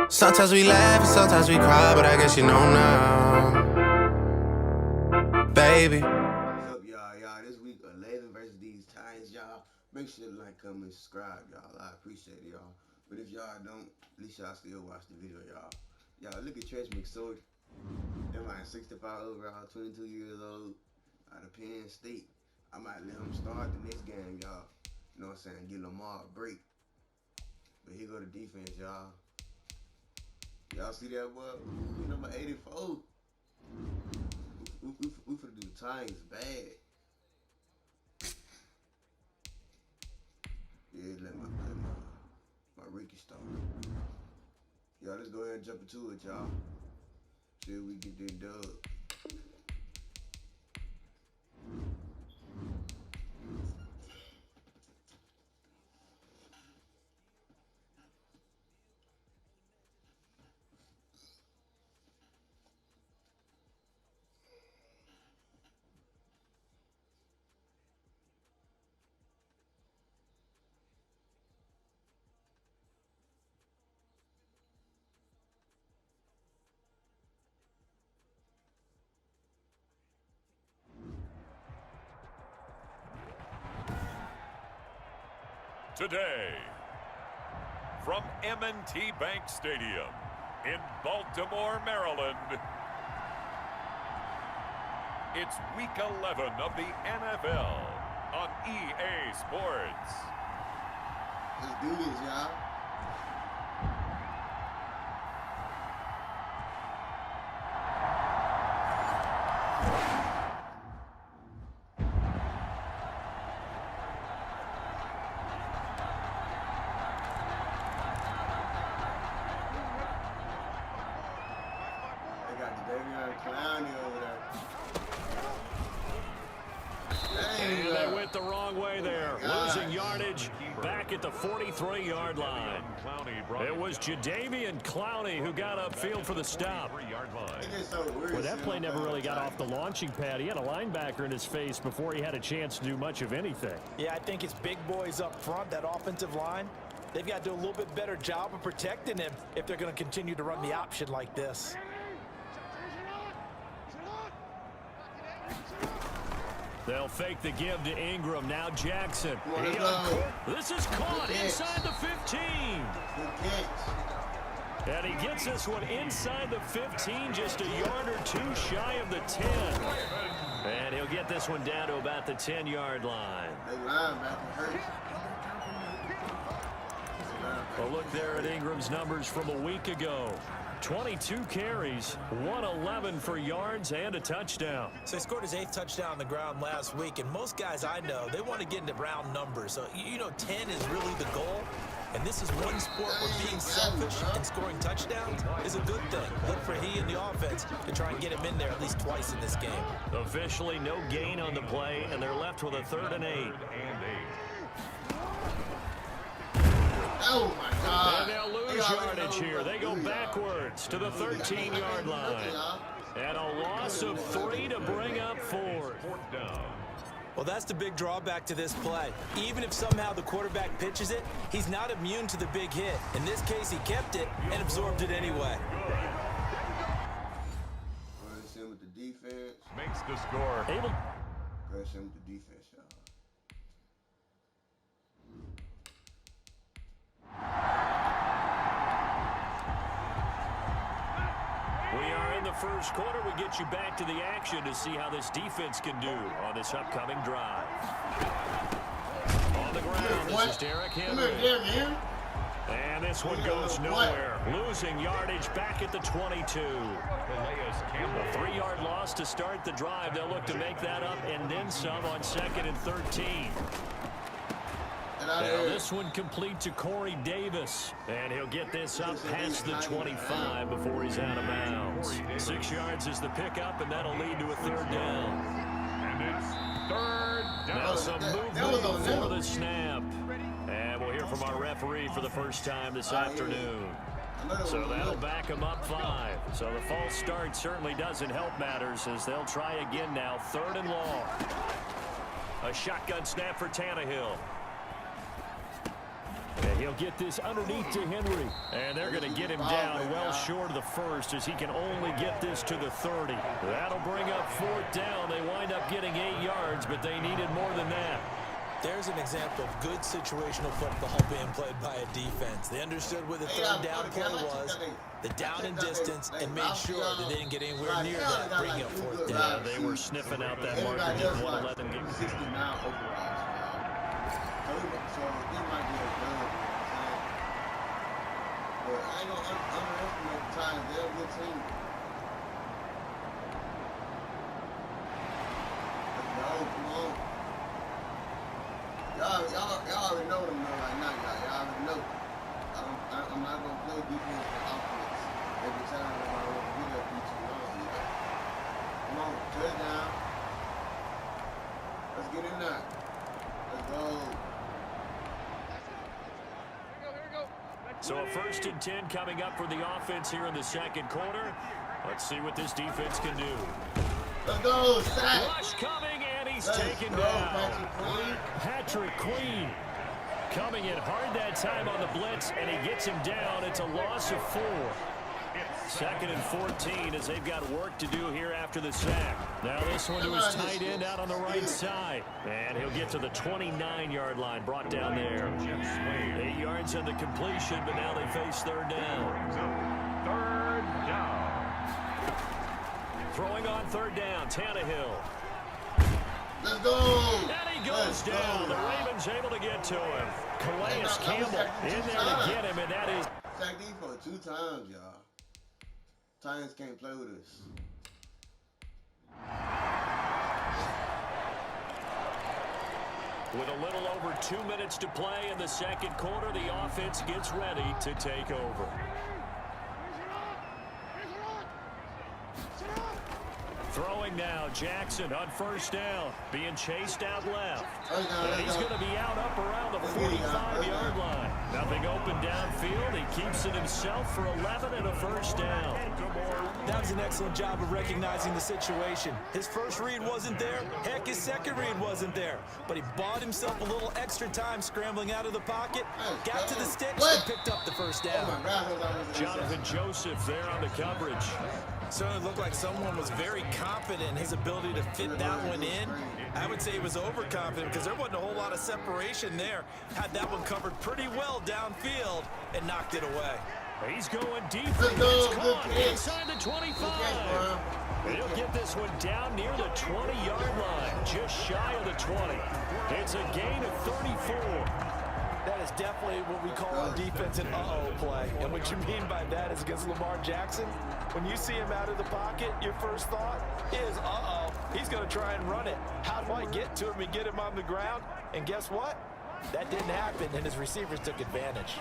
Sometimes we laugh and sometimes we cry, but I guess you know now, baby. What's up, y'all? This week 11 versus these Titans, y'all. Make sure to like, comment, and subscribe, y'all. I appreciate it, y'all. But if y'all don't, at least y'all still watch the video, y'all. Y'all look at Trench McSorley. That man 65 overall, 22 years old, out of Penn State. I might let him start the next game, y'all. You know what I'm saying? Give Lamar a break. But here go the defense, y'all. Y'all see that boy? Number 84. We finna do the Titans bad. Yeah, let my Ricky start. Y'all, let's go ahead and jump into it, y'all. See if we get this dub. Today, from M&T Bank Stadium in Baltimore, Maryland, it's Week 11 of the NFL on EA Sports. Let's do this, y'all. And they went the wrong way there, losing yardage back at the 43-yard line. It was Jadeveon Clowney who got upfield for the stop. Well, that play never really got off the launching pad. He had a linebacker in his face before he had a chance to do much of anything. Yeah, I think it's big boys up front, that offensive line. They've got to do a little bit better job of protecting him if they're going to continue to run the option like this. They'll fake the give to Ingram. Now Jackson. This is caught inside the 15. And he gets this one inside the 15, just a yard or two shy of the 10. And he'll get this one down to about the 10-yard line. A look there at Ingram's numbers from a week ago. 22 carries, 111 for yards, and a touchdown. So he scored his 8th touchdown on the ground last week, and most guys I know, they want to get into round numbers. So, 10 is really the goal. And this is one sport where being selfish and scoring touchdowns is a good thing. Good for he and the offense to try and get him in there at least twice in this game. Officially no gain on the play, and they're left with a 3rd and 8. Oh, my God. And they'll lose yardage here. They go backwards to the 13-yard line. And a loss of 3 to bring up 4th. Well, that's the big drawback to this play. Even if somehow the quarterback pitches it, he's not immune to the big hit. In this case, he kept it and absorbed it anyway. Press him with the defense. Makes the score. Press him with the defense, y'all. We are in the first quarter. We get you back to the action to see how this defense can do on this upcoming drive. On the ground, this is Derrick Henry. And this one goes nowhere. Losing yardage back at the 22. A 3-yard loss to start the drive. They'll look to make that up and then some on 2nd and 13. Now this one complete to Corey Davis. And he'll get this up past the 25 before he's out of bounds. 6 yards is the pickup, and that'll lead to a 3rd down. And it's 3rd down. Now some movement before the snap. And we'll hear from our referee for the first time this afternoon. So that'll back them up 5. So the false start certainly doesn't help matters as they'll try again now. 3rd and long. A shotgun snap for Tannehill. And he'll get this underneath to Henry. And they're going to get him down well short of the first as he can only get this to the 30. That'll bring up 4th down. They wind up getting 8 yards, but they needed more than that. There's an example of good situational football being played by a defense. They understood where the 3rd down play was, the down and distance, and made sure that they didn't get anywhere near that, bringing up 4th down. They were sniffing out that marker, didn't want to let them get 60 now overall. So it might be a good, but I ain't gonna underestimate the time. They're a good team. Let's go, come on. Y'all already know what I'm doing right now, y'all already know. I'm not gonna play defense and offense every time I want to get up each one. Come on, touchdown. Let's get in there. Let's go. So a 1st and 10 coming up for the offense here in the 2nd quarter. Let's see what this defense can do. Let's go, sack. Rush coming, and he's taken down. Patrick Queen coming in hard that time on the blitz, and he gets him down. It's a loss of 4. 2nd and 14 as they've got work to do here after the sack. Now this one to his tight end out on the right side. And he'll get to the 29-yard line, brought down there. 8 yards on the completion, but now they face 3rd down. 3rd down. Throwing on 3rd down, Tannehill. Let's go. And he goes down. The Ravens able to get to him. Calais Campbell in there to get him, and that is... Sacked for 2 times, y'all. Titans can't play with us. With a little over 2 minutes to play in the 2nd quarter, the offense gets ready to take over. Throwing now, Jackson on 1st down, being chased out left. And he's going to be out up around the 45-yard line. Nothing open downfield. He keeps it himself for 11 and a 1st down. That was an excellent job of recognizing the situation. His first read wasn't there. Heck, his second read wasn't there. But he bought himself a little extra time scrambling out of the pocket, got to the sticks, and picked up the 1st down. Jonathan Joseph there on the coverage. Certainly looked like someone was very confident in his ability to fit that one in. I would say he was overconfident because there wasn't a whole lot of separation there. Had that one covered pretty well downfield and knocked it away. He's going deep. It's caught inside the 25. He'll get this one down near the 20-yard line, just shy of the 20. It's a gain of 34. That is definitely what we call on defense an uh-oh play. And what you mean by that is against Lamar Jackson, when you see him out of the pocket, your first thought is, uh-oh, he's going to try and run it. How do I get to him and get him on the ground? And guess what? That didn't happen, and his receivers took advantage.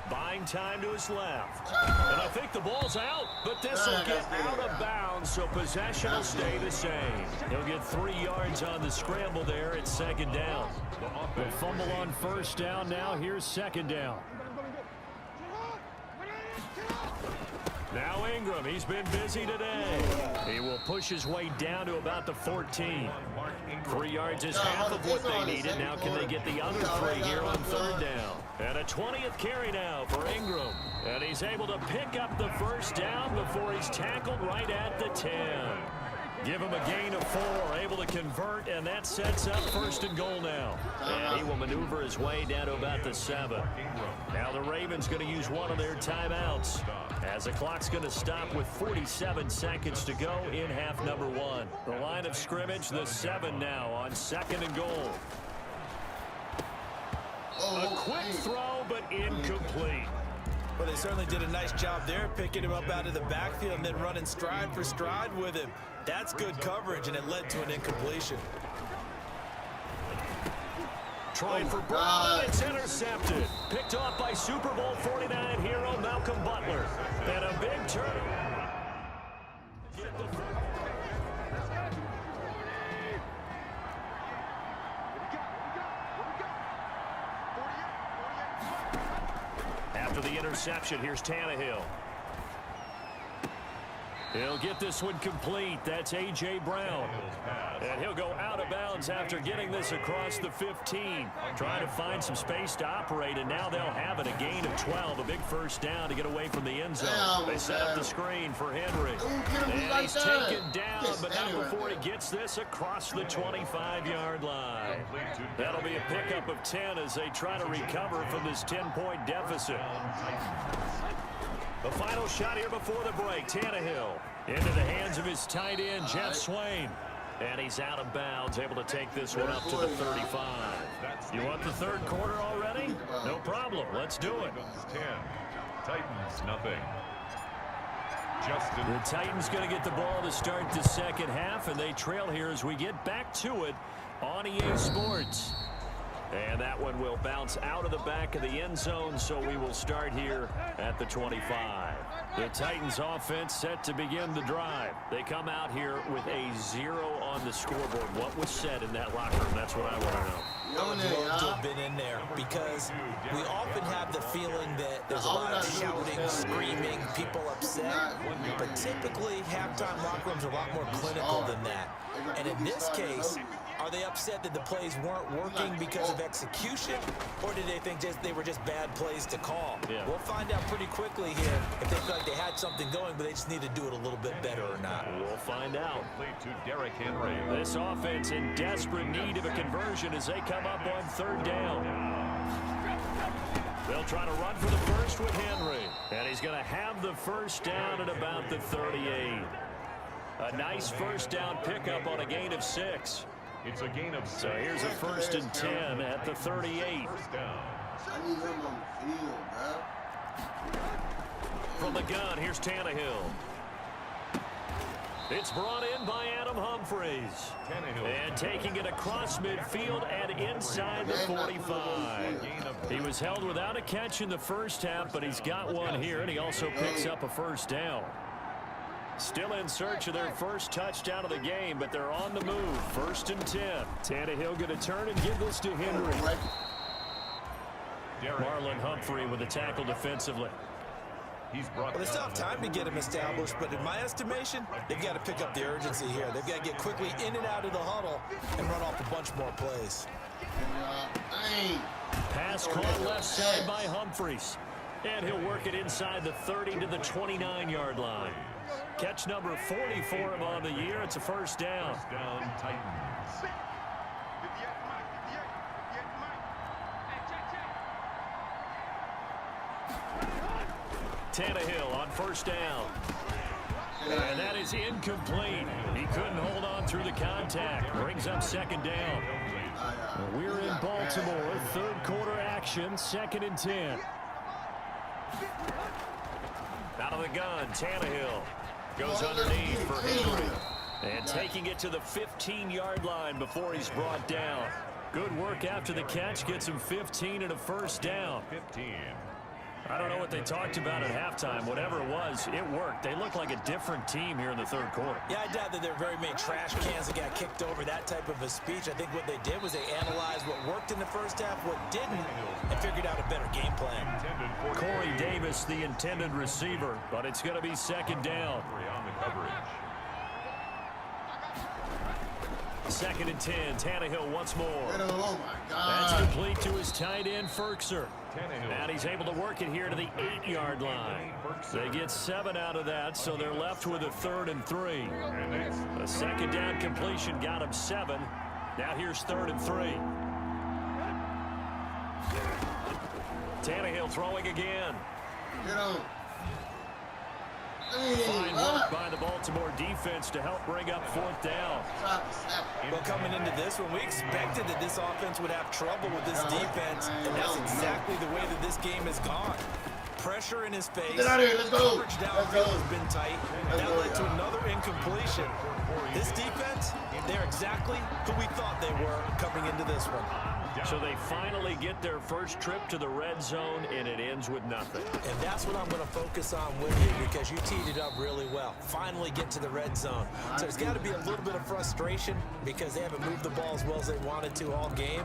Buying time to his left. And I think the ball's out, but this will get out of bounds, so possession will stay the same. He'll get 3 yards on the scramble there at 2nd down. The fumble on 1st down now. Here's 2nd down. Now Ingram, he's been busy today. He will push his way down to about the 14. 3 yards is half of what they needed. Now can they get the other 3 here on 3rd down? And a 20th carry now for Ingram. And he's able to pick up the 1st down before he's tackled right at the 10. Give him a gain of 4, able to convert, and that sets up 1st and goal now. And he will maneuver his way down to about the 7. Now the Ravens going to use one of their timeouts as the clock's going to stop with 47 seconds to go in half number 1. The line of scrimmage, the 7 now on 2nd and goal. A quick throw, but incomplete. Well, they certainly did a nice job there, picking him up out of the backfield and then running stride for stride with him. That's good coverage, and it led to an incompletion. Trying for Brown, it's intercepted. Picked off by Super Bowl 49 hero Malcolm Butler. And a big turn. After the interception, here's Tannehill. He'll get this one complete. That's A.J. Brown. And he'll go out of bounds after getting this across the 15. Trying to find some space to operate, and now they'll have it. A gain of 12, a big first down to get away from the end zone. They set up the screen for Henry. And he's taken down, but not before he gets this across the 25-yard line. That'll be a pickup of 10 as they try to recover from this 10-point deficit. The final shot here before the break. Tannehill into the hands of his tight end, Jeff Swain. And he's out of bounds, able to take this one up to the 35. You want the third quarter already? No problem. Let's do it. 10. Titans, nothing. Justin. The Titans going to get the ball to start the second half, and they trail here as we get back to it on EA Sports. And that one will bounce out of the back of the end zone, so we will start here at the 25. The Titans offense set to begin the drive. They come out here with a 0 on the scoreboard. What was said in that locker room? That's what I want to know. I would love to have been in there because we often have the feeling that there's a lot of shouting, screaming, people upset. But typically, halftime locker rooms are a lot more clinical than that. And in this case, are they upset that the plays weren't working because of execution, or did they think they were just bad plays to call? Yeah. We'll find out pretty quickly here if they feel like they had something going, but they just need to do it a little bit better or not. We'll find out. To Derrick Henry. This offense in desperate need of a conversion as they come up on third down. They'll try to run for the first with Henry, and he's going to have the first down at about the 38. A nice first down pickup on a gain of 6. It's a gain of 6. So here's a 1st and 10 at the 38. First down. I need him on the field, bro. From the gun, here's Tannehill. It's brought in by Adam Humphries. And taking it across midfield and inside the 45. He was held without a catch in the first half, but he's got one here, and he also picks up a first down. Still in search of their first touchdown of the game, but they're on the move. 1st and 10. Tannehill going to turn and give this to Henry. Marlon Humphrey with a tackle defensively. Well, they still have time to get him established, but in my estimation, they've got to pick up the urgency here. They've got to get quickly in and out of the huddle and run off a bunch more plays. Pass caught left side by Humphries. And he'll work it inside the 30 to the 29-yard line. Catch number 40 for him on the year. It's a first down. First down, Titans. Tannehill on first down. And that is incomplete. He couldn't hold on through the contact. Brings up second down. We're in Baltimore. Third quarter action. 2nd and 10. Out of the gun, Tannehill goes underneath for Henry. And taking it to the 15-yard line before he's brought down. Good work after the catch. Gets him 15 and a first down. 15. I don't know what they talked about at halftime. Whatever it was, it worked. They look like a different team here in the third quarter. Yeah, I doubt that there are very many trash cans that got kicked over, that type of a speech. I think what they did was they analyzed what worked in the first half, what didn't, and figured out a better game plan. Corey Davis, the intended receiver, but it's going to be second down. On the coverage. 2nd and 10. Tannehill once more. Oh, my God. That's complete to his tight end, Ferkser. And he's able to work it here to the 8-yard line. They get 7 out of that, so they're left with a 3rd and 3. A second down completion got him 7. Now here's 3rd and 3. Tannehill throwing again. Get on. Fine work by the Baltimore defense to help bring up 4th down. Well, coming into this one, we expected that this offense would have trouble with this defense, and that's exactly the way that this game has gone. Pressure in his face. Get out of here, let's go. Coverage downfield has been tight. That led to another incompletion. This defense, they're exactly who we thought they were coming into this one. So they finally get their first trip to the red zone, and it ends with nothing. And that's what I'm going to focus on with you, because you teed it up really well. Finally get to the red zone. So there's got to be a little bit of frustration because they haven't moved the ball as well as they wanted to all game.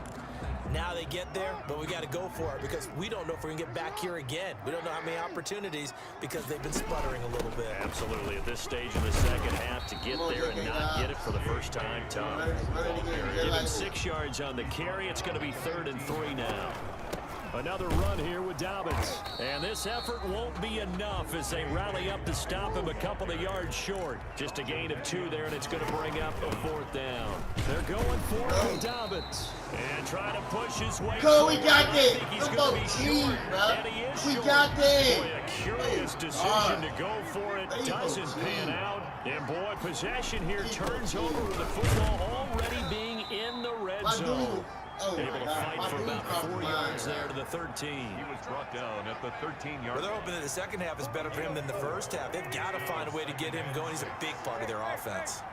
Now they get there, but we got to go for it because we don't know if we're going to get back here again. We don't know how many opportunities because they've been sputtering a little bit. Absolutely. At this stage in the second half, to get there and not get it for the first time, tough. Given 6 yards on the carry, it's going to be 3rd and 3 now. Another run here with Dobbins. And this effort won't be enough as they rally up to stop him a couple of yards short. Just a gain of 2 there, and it's going to bring up a 4th down. They're going for it with Dobbins. And trying to push his way forward. We got this. I think he's going to be short. And he is short. We got this. Boy, a curious decision to go for it. Doesn't pan out. And boy, possession here turns over with the football already being in the red zone. Able to fight for about 4 yards there to the 13. He was brought down at the 13-yard. Well, they're hoping that the second half is better for him than the first half. They've got to find a way to get him going. He's a big part of their offense.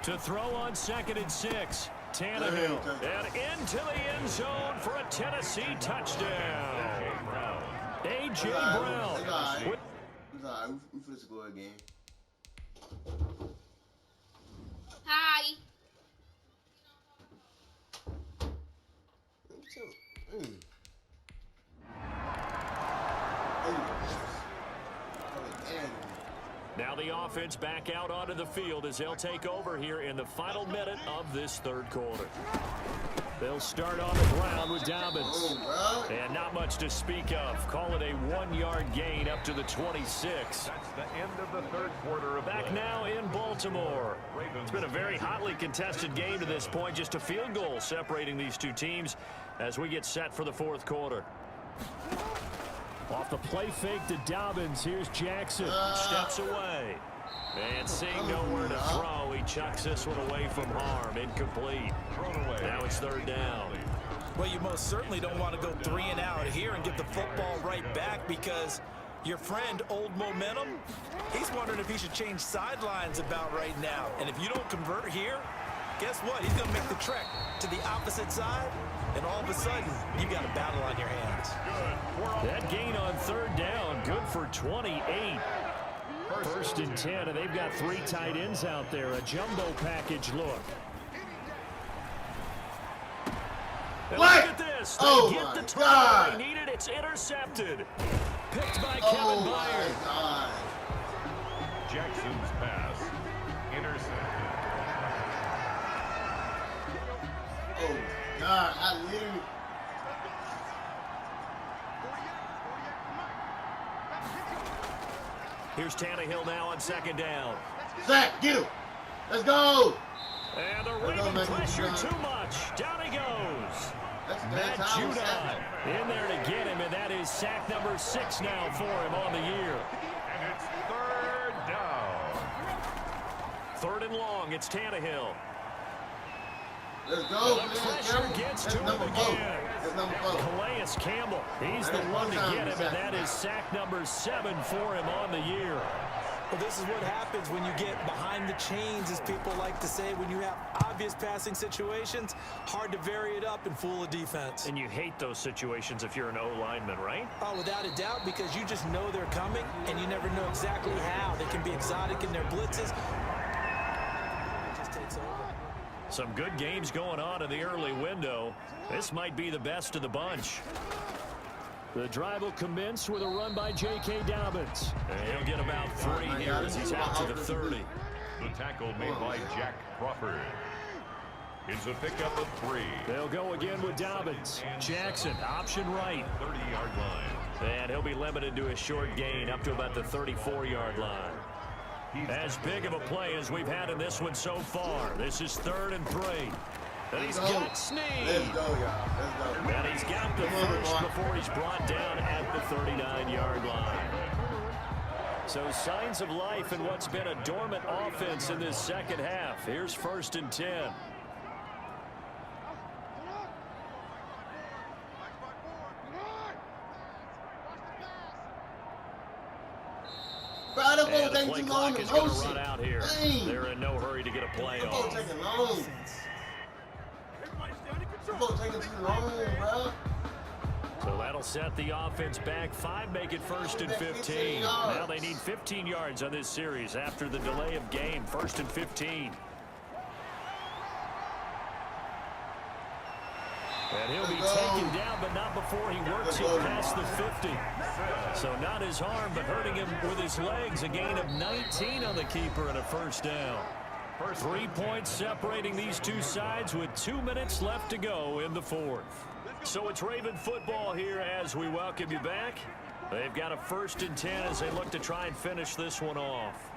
To throw on 2nd and 6. Tannehill. And into the end zone for a Tennessee touchdown. A.J. Brown. It's all right. We finna score again. Hi. Now the offense back out onto the field as they'll take over here in the final minute of this 3rd quarter. They'll start on the ground with Dobbins. And not much to speak of. Call it a 1-yard gain up to the 26. That's the end of the 3rd quarter of Back now in Baltimore. It's been a very hotly contested game to this point. Just a field goal separating these two teams as we get set for the 4th quarter. Off the play fake to Dobbins. Here's Jackson. Steps away. And seeing nowhere to throw, he chucks this one away from harm. Incomplete. Now it's 3rd down. Well, you most certainly don't want to go 3 and out here and get the football right back because your friend, Old Momentum, he's wondering if he should change sidelines about right now. And if you don't convert here, guess what? He's going to make the trek to the opposite side, and all of a sudden, you've got a battle on your hands. That gain on 3rd down, good for 28. 1st and 10, and they've got 3 tight ends out there. A jumbo package look. And look at this. They get the target they needed. It's intercepted. Picked by Kevin Byard. Jackson's pass intercepted. Oh, God. I literally... Here's Tannehill now on 2nd down. Zach, get him. Let's go. And the Ravens pressure too much. Down he goes. Matt Judon in there to get him, and that is sack number 6 now for him on the year. And it's 3rd down. 3rd and long. It's Tannehill. Let's go. The pressure gets to him again. That's number 4. Calais Campbell. He's the one to get him, and that is sack number 7 for him on the year. Well, this is what happens when you get behind the chains, as people like to say. When you have obvious passing situations, hard to vary it up and fool a defense. And you hate those situations if you're an O-lineman, right? Oh, without a doubt, because you just know they're coming, and you never know exactly how. They can be exotic in their blitzes. It just takes over. Some good games going on in the early window. This might be the best of the bunch. The drive will commence with a run by J.K. Dobbins. And he'll get about 3 here as he's out to the 30. The tackle made by Jack Crawford. It's a pickup of 3. They'll go again with Dobbins. Jackson, option right. 30-yard line. And he'll be limited to a short gain up to about the 34-yard line. As big of a play as we've had in this one so far. This is 3rd and 3. And he's got Snead. Let's go, y'all. Let's go. And he's got the first before he's brought down at the 39-yard line. So signs of life in what's been a dormant offense in this second half. Here's 1st and 10. Bro, the ball And the taking play too long clock to is going to motion. run out here. Dang. They're in no hurry to get a play The ball off. taking long. The ball taking too long, bro. So that'll set the offense back 5, make it 1st and 15. Now they need 15 yards on this series after the delay of game. 1st and 15. And he'll be taken down, but not before he works it past the 50. So not his arm, but hurting him with his legs. A gain of 19 on the keeper and a 1st down. 3 points separating these two sides with 2 minutes left to go in the 4th. So it's Raven football here as we welcome you back. They've got a 1st and 10 as they look to try and finish this one off.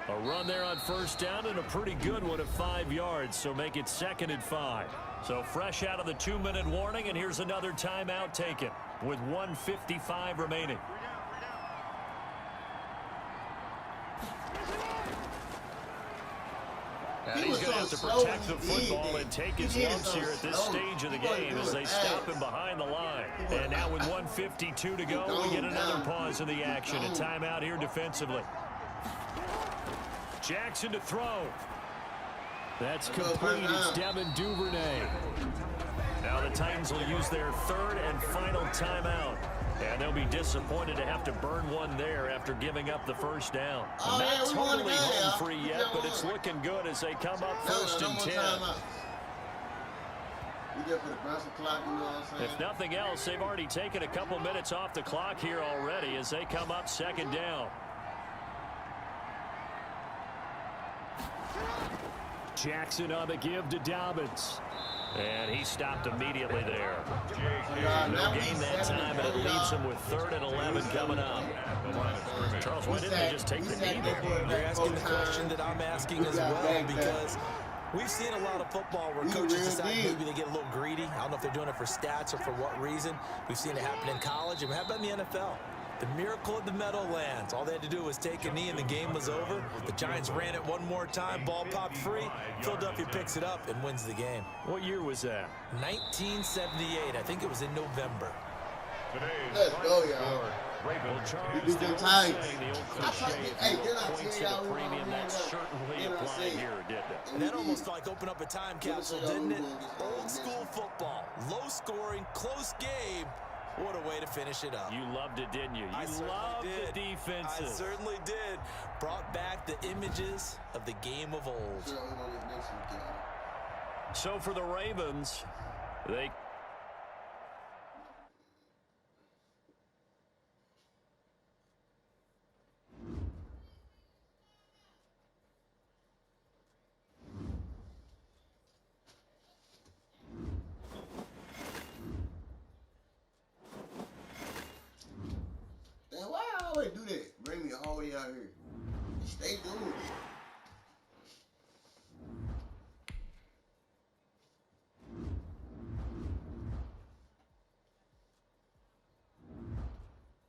A run there on 1st down and a pretty good one of 5 yards, so make it 2nd and 5. So fresh out of the 2-minute warning, and here's another timeout taken with 1:55 remaining. And he's going to have to protect the football and take his lumps here at this stage of the game as they stop him behind the line. And now with 1:52 to go, we get another pause in the action. A timeout here defensively. Jackson to throw. That's complete. It's Devin Duvernay. Now the Titans will use their 3rd and final timeout. And they'll be disappointed to have to burn one there after giving up the 1st down. Not totally home free yet, but it's looking good as they come up 1st and 10. If nothing else, they've already taken a couple minutes off the clock here already as they come up 2nd down. Jackson on the give to Dobbins. And he stopped immediately there. No gain that time, and it leaves him with 3rd and 11 coming up. Charles, why didn't they just take the knee there? You're asking the question that I'm asking as well, because we've seen a lot of football where coaches decide maybe they get a little greedy. I don't know if they're doing it for stats or for what reason. We've seen it happen in college, and how about in the NFL? The miracle of the Meadowlands. All they had to do was take a knee and the game was over. The Giants ran it one more time. Ball popped free. Philadelphia picks it up and wins the game. What year was that? 1978. I think it was in November. Let's go, y'all. Well, Charles, beat them Titans. the old cliche, points at a premium, that certainly applied here, didn't it? And that almost like opened up a time capsule, didn't it? Old school football. Low scoring, close game. What a way to finish it up. You loved it, didn't you? You loved the defenses. I certainly did. Brought back the images of the game of old. So for the Ravens, they... Why I always do that? Bring me all the way out here. Stay doing it.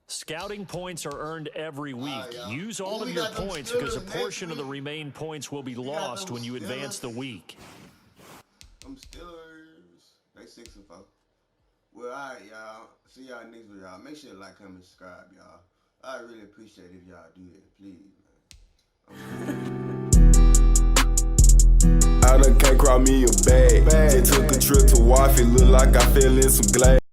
Scouting points are earned every week. Use all of your points because a portion of the remaining points will be lost when you advance the week. I'm Steelers. They 6 and 4. Well, all right, y'all. See y'all next video, y'all. Make sure to like, comment, subscribe, y'all. I really appreciate it if y'all do that, please, man. I done can't cry me a bag. Just took a trip to Waffy, look like I fell in some glass.